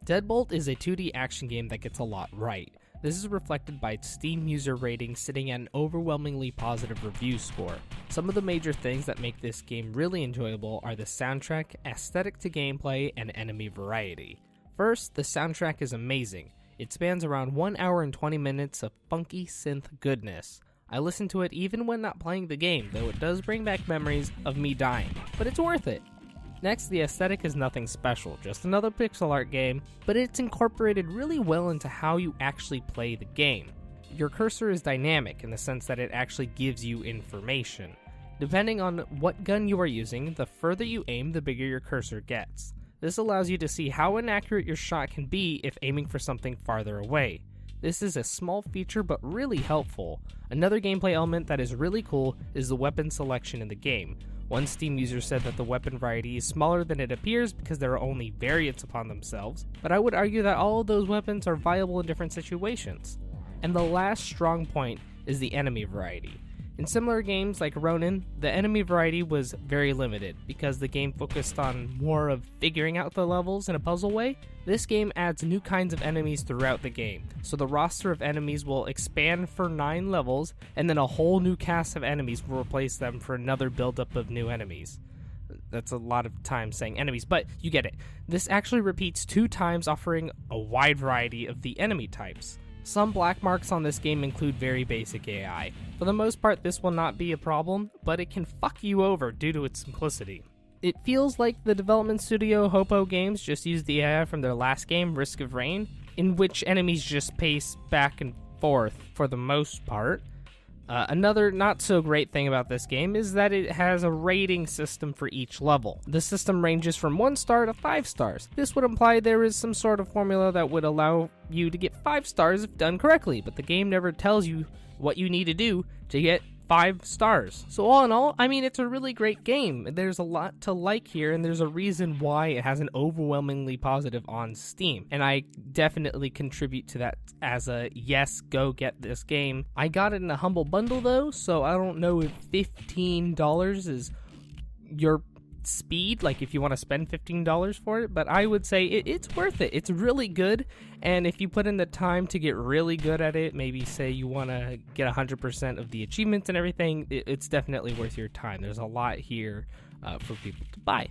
Deadbolt is a 2D action game that gets a lot right. This is reflected by its Steam user rating sitting at an overwhelmingly positive review score. Some of the major things that make this game really enjoyable are the soundtrack, aesthetic to gameplay, and enemy variety. First, the soundtrack is amazing. It spans around 1 hour and 20 minutes of funky synth goodness. I listen to it even when not playing the game, though it does bring back memories of me dying, but it's worth it. Next, the aesthetic is nothing special, just another pixel art game, but it's incorporated really well into how you actually play the game. Your cursor is dynamic in the sense that it actually gives you information. Depending on what gun you are using, the further you aim, the bigger your cursor gets. This allows you to see how inaccurate your shot can be if aiming for something farther away. This is a small feature but really helpful. Another gameplay element that is really cool is the weapon selection in the game. One Steam user said that the weapon variety is smaller than it appears because there are only variants upon themselves, but I would argue that all of those weapons are viable in different situations. And the last strong point is the enemy variety. In similar games like Ronin, the enemy variety was very limited because the game focused on more of figuring out the levels in a puzzle way. This game adds new kinds of enemies throughout the game, so the roster of enemies will expand for 9 levels, and then a whole new cast of enemies will replace them for another buildup of new enemies. That's a lot of time saying enemies, but you get it. This actually repeats 2 times, offering a wide variety of the enemy types. Some black marks on this game include very basic AI. For the most part, this will not be a problem, but it can fuck you over due to its simplicity. It feels like the development studio Hoppo Games just used the AI from their last game, Risk of Rain, in which enemies just pace back and forth for the most part. Another not so great thing about this game is that it has a rating system for each level. The system ranges from 1 star to 5 stars. This would imply there is some sort of formula that would allow you to get 5 stars if done correctly, but the game never tells you what you need to do to get 5 stars. So all in all, I mean, it's a really great game. There's a lot to like here, and there's a reason why it has an overwhelmingly positive on Steam. And I definitely contribute to that as a yes, go get this game. I got it in a humble bundle though, so I don't know if $15 is your speed, like if you want to spend $15 for it, but I would say it's worth it. It's really good, and if you put in the time to get really good at it, maybe say you want to get 100% of the achievements and everything, it's definitely worth your time. There's a lot here for people to buy.